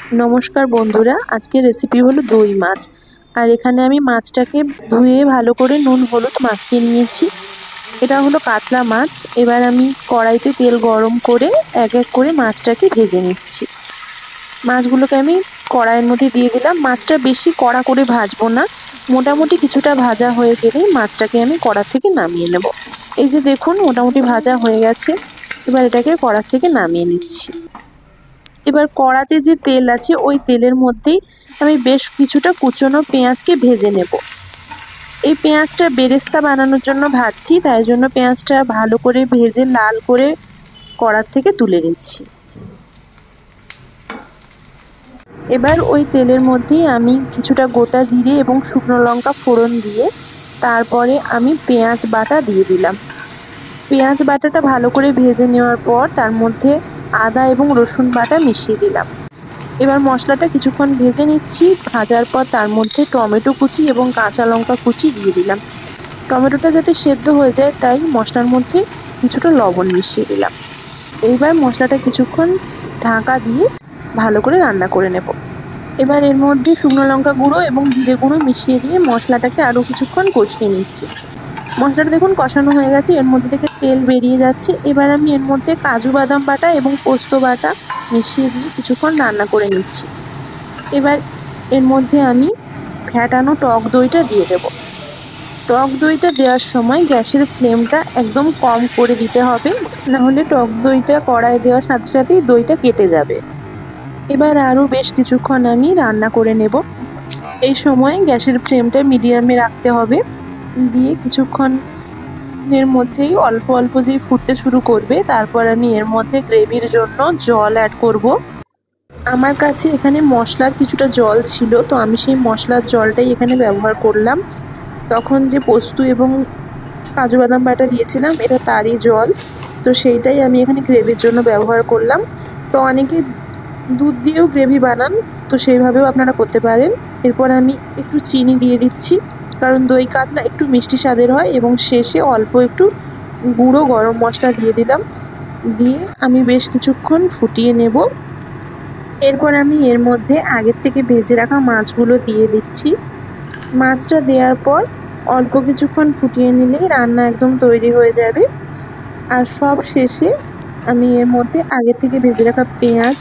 नमस्कार बंधुरा आज के रेसिपि हलो दई माछ और एखाने आमी माछटाके धुए भालो करे नुन हलुद माखिए निएछि। एटा हलो कातला माछ। एबार आमी कड़ाइते तेल गरम करे एक एक करे माछटाके भेजे निচ্ছি। माछगुलोके आमी कड़ाइয়ের মধ্যে দিয়ে দিলাম। মাছটা বেশি কড়া করে ভাজবো না, মোটামুটি কিছুটা ভাজা হয়ে গেলেই মাছটাকে আমি কড়া থেকে নামিয়ে নেব। এই যে দেখুন মোটামুটি ভাজা হয়ে গেছে। এবার এটাকে কড়া থেকে নামিয়ে নিচ্ছি। এবার কড়াতে যে তেল আছে ওই তেলের মধ্যেই আমি বেশ কিছুটা কুচনো পেঁয়াজকে ভেজে নেব। এই পেঁয়াজটা বেরেস্তা বানানোর জন্য ভাজছি, তাই জন্য পেঁয়াজটা ভালো করে ভেজে লাল করে কড়া থেকে তুলে নিচ্ছি। এবার ওই তেলের মধ্যেই আমি কিছুটা গোটা জিরে এবং শুকনো লঙ্কা ফোড়ন দিয়ে তারপরে আমি পেঁয়াজ বাটা দিয়ে দিলাম। পেঁয়াজ বাটাটা ভালো করে ভেজে নেওয়ার পর তার মধ্যে আদা এবং রসুন বাটা মিশিয়ে দিলাম। এবার মশলাটা কিছুক্ষণ ভেজে নিচ্ছি। ভাজার পর তার মধ্যে টমেটো কুচি এবং কাঁচা লঙ্কা কুচি দিয়ে দিলাম। টমেটোটা যাতে সেদ্ধ হয়ে যায় তাই মশলার মধ্যে কিছুটা লবণ মিশিয়ে দিলাম। এইবার মশলাটা কিছুক্ষণ ঢাকা দিয়ে ভালো করে রান্না করে নেব। এবার এর মধ্যে শুকনো লঙ্কা গুঁড়ো এবং জিরে গুঁড়ো মিশিয়ে দিয়ে মশলাটাকে আরও কিছুক্ষণ কষিয়ে নিচ্ছি। মশলাটা দেখুন কষানো হয়ে গেছে, এর মধ্যে থেকে তেল বেরিয়ে যাচ্ছে। এবার আমি এর মধ্যে কাজু বাদাম বাটা এবং পোস্ত বাটা মিশিয়ে দিয়ে কিছুক্ষণ রান্না করে নিচ্ছি। এবার এর মধ্যে আমি ফ্যাটানো টক দইটা দিয়ে দেব। টক দইটা দেওয়ার সময় গ্যাসের ফ্লেমটা একদম কম করে দিতে হবে, নাহলে টক দইটা কড়াইয়ে দেওয়ার সাথে সাথেই দইটা কেটে যাবে। এবার আরও বেশ কিছুক্ষণ আমি রান্না করে নেব। এই সময় গ্যাসের ফ্লেমটা মিডিয়ামে রাখতে হবে। দিয়ে কিছুক্ষণের মধ্যেই অল্প অল্প যেই ফুটতে শুরু করবে তারপর আমি এর মধ্যে গ্রেভির জন্য জল অ্যাড করব। আমার কাছে এখানে মশলার কিছুটা জল ছিল, তো আমি সেই মশলার জলটাই এখানে ব্যবহার করলাম। তখন যে পোস্ত এবং কাজু বাদাম বাটা দিয়েছিলাম এটা তারই জল, তো সেইটাই আমি এখানে গ্রেভির জন্য ব্যবহার করলাম। তো অনেকে দুধ দিয়েও গ্রেভি বানান, তো সেইভাবেও আপনারা করতে পারেন। এরপর আমি একটু চিনি দিয়ে দিচ্ছি, কারণ দই কাতলা একটু মিষ্টি স্বাদের হয়। এবং শেষে অল্প একটু গুঁড়ো গরম মশলা দিয়ে দিলাম। দিয়ে আমি বেশ কিছুক্ষণ ফুটিয়ে নেব। এরপর আমি এর মধ্যে আগের থেকে ভেজে রাখা মাছগুলো দিয়ে দিচ্ছি। মাছটা দেওয়ার পর অল্প কিছুক্ষণ ফুটিয়ে নিলেই রান্না একদম তৈরি হয়ে যাবে। আর সব শেষে আমি এর মধ্যে আগে থেকে ভেজে রাখা পেঁয়াজ,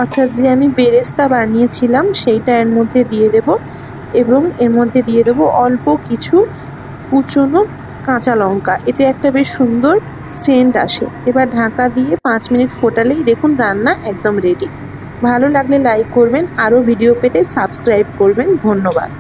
অর্থাৎ যে আমি বেরেস্তা বানিয়েছিলাম সেইটা এর মধ্যে দিয়ে দেব। এবং এর মধ্যে দিয়ে দেব অল্প কিছু কুচনো কাঁচা লঙ্কা, এতে একটা বেশ সুন্দর সেন্ট আসে। এবার ঢাকা দিয়ে 5 মিনিট ফোটালেই দেখুন রান্না একদম রেডি। ভালো লাগলে লাইক করবেন, আরও ভিডিও পেতে সাবস্ক্রাইব করবেন। ধন্যবাদ।